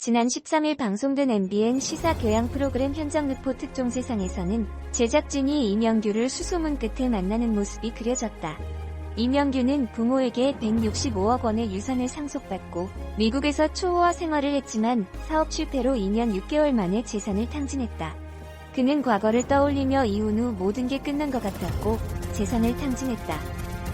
지난 13일 방송된 MBN 시사 교양 프로그램 현장르포 특종 세상에서는 제작진이 이명규를 수소문 끝에 만나는 모습이 그려졌다. 이명규는 부모에게 165억 원의 유산을 상속받고 미국에서 초호화 생활을 했지만 사업 실패로 2년 6개월 만에 재산을 탕진했다. 그는 과거를 떠올리며 이혼 후 모든 게 끝난 것 같았고 재산을 탕진했다.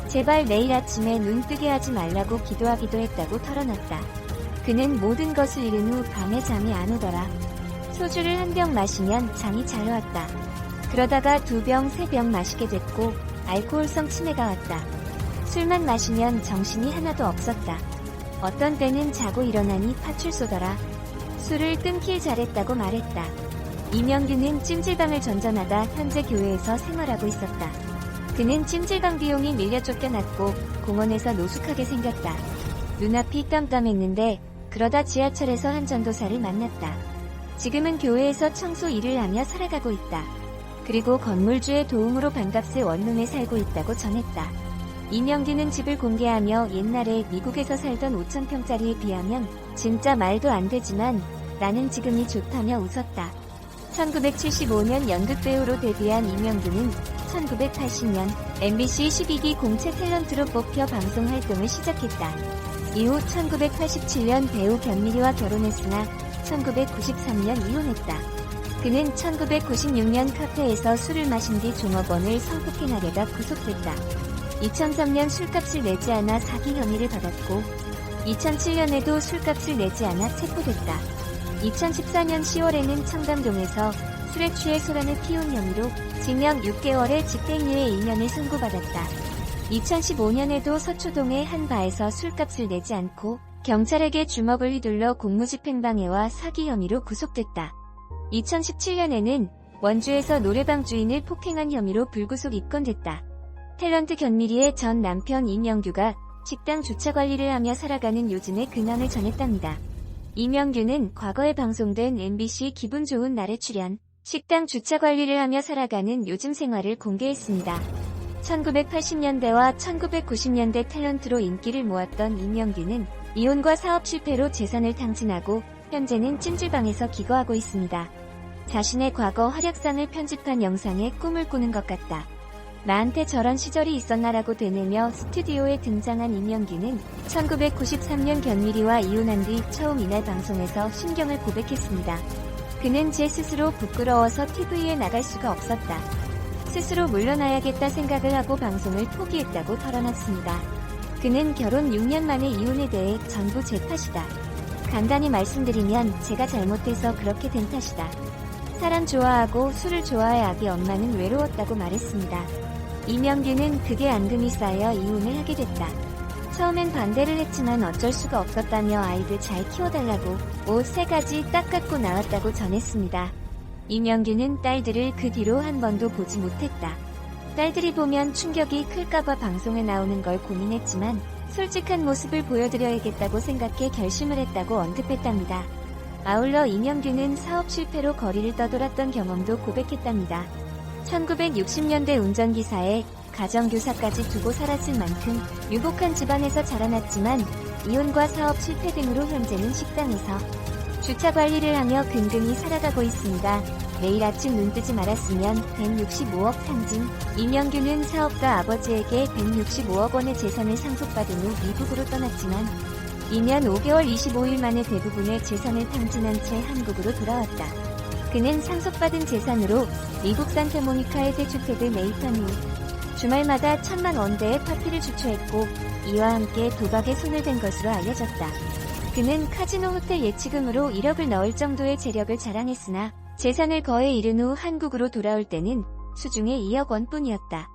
제발 내일 아침에 눈 뜨게 하지 말라고 기도하기도 했다고 털어놨다. 그는 모든 것을 잃은 후 밤에 잠이 안 오더라. 소주를 한 병 마시면 잠이 잘 왔다. 그러다가 2병, 3병 마시게 됐고 알코올성 치매가 왔다. 술만 마시면 정신이 하나도 없었다. 어떤 때는 자고 일어나니 파출소더라. 술을 끊길 잘했다고 말했다. 이명규는 찜질방을 전전하다 현재 교회에서 생활하고 있었다. 그는 찜질방 비용이 밀려 쫓겨났고 공원에서 노숙하게 생겼다. 눈앞이 깜깜했는데 그러다 지하철에서 한 전도사를 만났다. 지금은 교회에서 청소 일을 하며 살아가고 있다. 그리고 건물주의 도움으로 반값에 원룸에 살고 있다고 전했다. 이명규는 집을 공개하며 옛날에 미국에서 살던 5,000평짜리에 비하면 진짜 말도 안 되지만 나는 지금이 좋다며 웃었다. 1975년 연극배우로 데뷔한 이명규는 1980년 MBC 12기 공채 탤런트로 뽑혀 방송 활동을 시작했다. 이후 1987년 배우 견미리와 결혼했으나 1993년 이혼했다. 그는 1996년 카페에서 술을 마신 뒤 종업원을 성폭행하려다 구속됐다. 2003년 술값을 내지 않아 사기 혐의를 받았고 2007년에도 술값을 내지 않아 체포됐다. 2014년 10월에는 청담동에서 술에 취해 소란을 피운 혐의로 징역 6개월의 집행유예 2년을 선고받았다. 2015년에도 서초동의 한 바에서 술값을 내지 않고 경찰에게 주먹을 휘둘러 공무집행방해와 사기 혐의로 구속됐다. 2017년에는 원주에서 노래방 주인을 폭행한 혐의로 불구속 입건됐다. 탤런트 견미리의 전 남편 이명규가 식당 주차 관리를 하며 살아가는 요즘의 근황을 전했답니다. 이명규는 과거에 방송된 MBC 기분 좋은 날에 출연, 식당 주차 관리를 하며 살아가는 요즘 생활을 공개했습니다. 1980년대와 1990년대 탤런트로 인기를 모았던 이명규는 이혼과 사업 실패로 재산을 탕진하고 현재는 찜질방에서 기거하고 있습니다. 자신의 과거 활약상을 편집한 영상에 꿈을 꾸는 것 같다. 나한테 저런 시절이 있었나라고 되뇌며 스튜디오에 등장한 이명규는 1993년 견미리와 이혼한 뒤 처음 이날 방송에서 심경을 고백했습니다. 그는 제 스스로 부끄러워서 TV에 나갈 수가 없었다. 스스로 물러나야겠다 생각을 하고 방송을 포기했다고 털어놨습니다. 그는 결혼 6년 만에 이혼에 대해 전부 제 탓이다. 간단히 말씀드리면 제가 잘못해서 그렇게 된 탓이다. 사람 좋아하고 술을 좋아해 아기 엄마는 외로웠다고 말했습니다. 이명규는 극에 앙금이 쌓여 이혼을 하게 됐다. 처음엔 반대를 했지만 어쩔 수가 없었다며 아이들 잘 키워달라고 옷 3가지 딱 갖고 나왔다고 전했습니다. 이명규는 딸들을 그 뒤로 한 번도 보지 못했다. 딸들이 보면 충격이 클까봐 방송에 나오는 걸 고민했지만 솔직한 모습을 보여드려야겠다고 생각해 결심을 했다고 언급했답니다. 아울러 이명규는 사업 실패로 거리를 떠돌았던 경험도 고백했답니다. 1960년대 운전기사에 가정교사까지 두고 살았을 만큼 유복한 집안에서 자라났지만 이혼과 사업 실패 등으로 현재는 식당에서 주차 관리를 하며 근근히 살아가고 있습니다. 내일 아침 눈 뜨지 말았으면 165억 탕진. 이명규는 사업가 아버지에게 165억 원의 재산을 상속받은 후 미국으로 떠났지만 2년 5개월 25일 만에 대부분의 재산을 탕진한 채 한국으로 돌아왔다. 그는 상속받은 재산으로 미국 산타모니카의 대주택을 매입한 후 주말마다 1,000만 원대의 파티를 주최했고 이와 함께 도박에 손을 댄 것으로 알려졌다. 그는 카지노 호텔 예치금으로 1억을 넣을 정도의 재력을 자랑했으나 재산을 거의 잃은 후 한국으로 돌아올 때는 수중에 2억 원뿐이었다.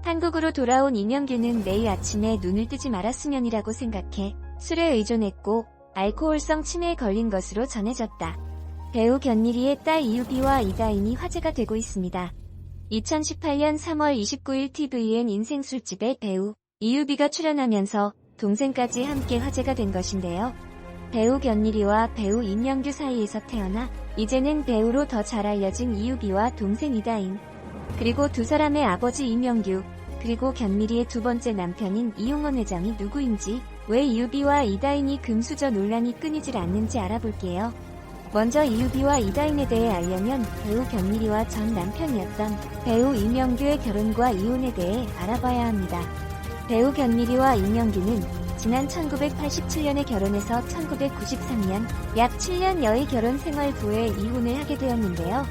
한국으로 돌아온 이명규는 내일 아침에 눈을 뜨지 말았으면이라고 생각해 술에 의존했고 알코올성 치매에 걸린 것으로 전해졌다. 배우 견미리의 딸 이유비와 이다인이 화제가 되고 있습니다. 2018년 3월 29일 TVN 인생술집에 배우 이유비가 출연하면서 동생까지 함께 화제가 된 것인데요. 배우 견미리와 배우 이명규 사이에서 태어나 이제는 배우로 더 잘 알려진 이유비와 동생 이다인, 그리고 두 사람의 아버지 이명규, 그리고 견미리의 두 번째 남편인 이용원 회장이 누구인지, 왜 이유비와 이다인이 금수저 논란이 끊이질 않는지 알아볼게요. 먼저 이유비와 이다인에 대해 알려면 배우 견미리와 전 남편이었던 배우 이명규의 결혼과 이혼에 대해 알아봐야 합니다. 배우 견미리와 이명규는 지난 1987년에 결혼해서 1993년 약 7년여의 결혼 생활 후에 이혼을 하게 되었는데요.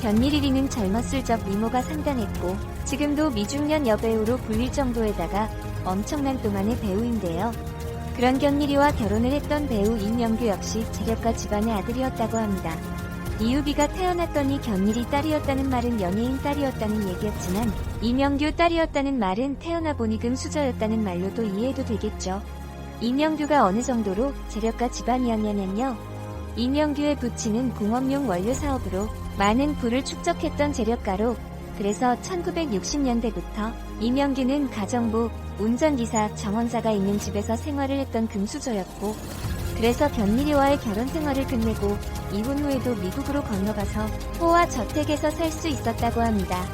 견미리는 젊었을 적 미모가 상당했고 지금도 미중년 여배우로 불릴 정도에다가 엄청난 동안의 배우인데요. 그런 견미리와 결혼을 했던 배우 이명규 역시 재력가 집안의 아들이었다고 합니다. 이유비가 태어났더니 견미리 딸이었다는 말은 연예인 딸이었다는 얘기였지만 이명규 딸이었다는 말은 태어나보니 금수저였다는 말로도 이해해도 되겠죠. 이명규가 어느 정도로 재력가 집안이었냐면요. 이명규의 부친은 공업용 원료 사업으로 많은 부를 축적했던 재력가로, 그래서 1960년대부터 이명규는 가정부, 운전기사, 정원사가 있는 집에서 생활을 했던 금수저였고, 그래서 견미리와의 결혼 생활을 끝내고 이혼 후에도 미국으로 건너가서 호화 저택에서 살 수 있었다고 합니다.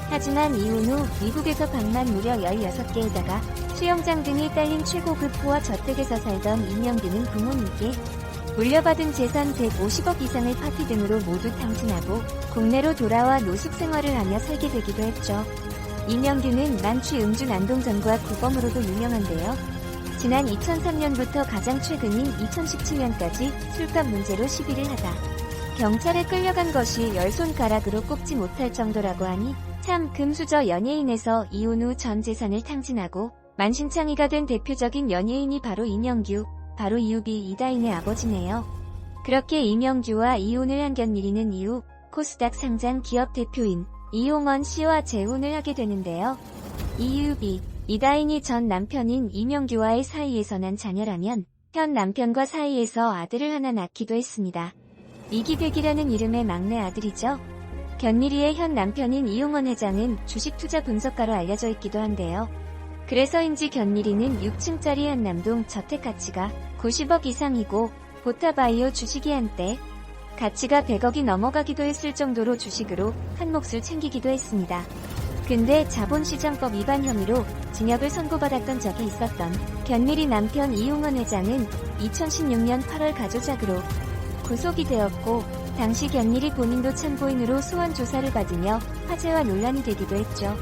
하지만 이혼 후 미국에서 방만 무려 16개에다가 수영장 등이 딸린 최고급 호화 저택에서 살던 이명규는 부모님께 물려받은 재산 150억 이상을 파티 등으로 모두 탕진하고 국내로 돌아와 노숙 생활을 하며 살게 되기도 했죠. 이명규는 만취 음주 난동전과 구범으로도 유명한데요. 지난 2003년부터 가장 최근인 2017년까지 술값 문제로 시비를 하다 경찰에 끌려간 것이 10손가락으로 꼽지 못할 정도라고 하니 참 금수저 연예인에서 이혼 후 전 재산을 탕진하고 만신창이가 된 대표적인 연예인이 바로 이명규, 바로 이유비 이다인의 아버지네요. 그렇게 이명규와 이혼을 한 견미리는 이후 코스닥 상장 기업 대표인 이용원 씨와 재혼을 하게 되는데요. 이유비, 이다인이 전 남편인 이명규와의 사이에서 난 자녀라면 현 남편과 사이에서 아들을 하나 낳기도 했습니다. 이기백이라는 이름의 막내 아들이죠. 견미리의 현 남편인 이용원 회장은 주식 투자 분석가로 알려져 있기도 한데요. 그래서인지 견미리는 6층짜리 한남동 저택 가치가 90억 이상이고 보타바이오 주식이 한때 가치가 100억이 넘어가기도 했을 정도로 주식으로 한 몫을 챙기기도 했습니다. 근데 자본시장법 위반 혐의로 징역을 선고받았던 적이 있었던 견미리 남편 이용원 회장은 2016년 8월 가조작으로 구속이 되었고, 당시 견미리 본인도 참고인으로 소환 조사를 받으며 화제와 논란이 되기도 했죠.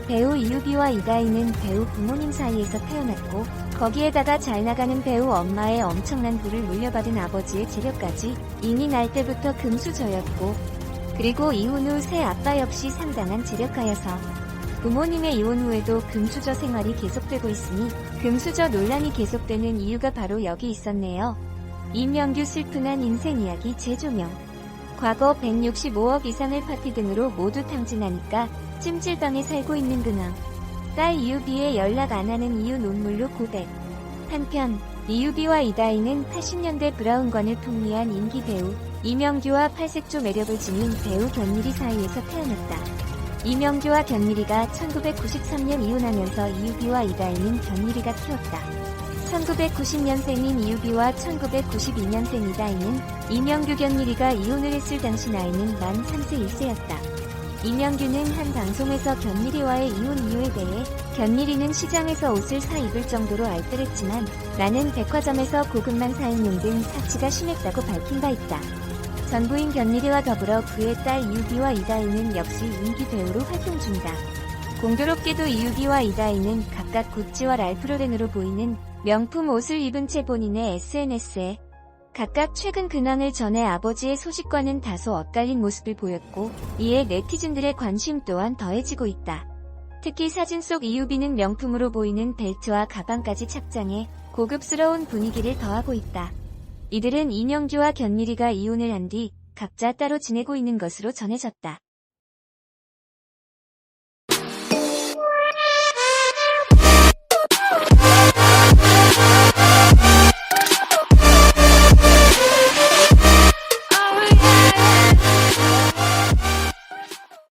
배우 이유비와 이다인은 배우 부모님 사이에서 태어났고, 거기에다가 잘 나가는 배우 엄마의 엄청난 부를 물려받은 아버지의 재력까지 이미 날 때부터 금수저였고, 그리고 이혼 후 새 아빠 역시 상당한 재력가여서 부모님의 이혼 후에도 금수저 생활이 계속되고 있으니 금수저 논란이 계속되는 이유가 바로 여기 있었네요. 이명규 슬픈한 인생 이야기 재조명. 과거 165억 이상을 파티 등으로 모두 탕진하니까 찜질방에 살고 있는 근황. 딸 이유비에 연락 안 하는 이유 논문로 고백. 한편 이유비와 이다인은 80년대 브라운관을 풍미한 인기 배우 이명규와 팔색조 매력을 지닌 배우 견미리 사이에서 태어났다. 이명규와 견미리가 1993년 이혼하면서 이유비와 이다인은 견미리가 키웠다. 1990년생인 이유비와 1992년생 이다인은 이명규 견미리가 이혼을 했을 당시 나이는 만 3세 1세였다. 이명규는 한 방송에서 견미리와의 이혼 이유에 대해 견미리는 시장에서 옷을 사 입을 정도로 알뜰했지만 나는 백화점에서 고급만 사입는 등 사치가 심했다고 밝힌 바 있다. 전부인 견미리와 더불어 그의 딸 이유비와 이다인은 역시 인기 배우로 활동 중이다. 공교롭게도 이유비와 이다인은 각각 구찌와 랄프로렌으로 보이는 명품 옷을 입은 채 본인의 SNS에 각각 최근 근황을 전해 아버지의 소식과는 다소 엇갈린 모습을 보였고, 이에 네티즌들의 관심 또한 더해지고 있다. 특히 사진 속 이유비는 명품으로 보이는 벨트와 가방까지 착장해 고급스러운 분위기를 더하고 있다. 이들은 이명규와 견미리가 이혼을 한 뒤 각자 따로 지내고 있는 것으로 전해졌다.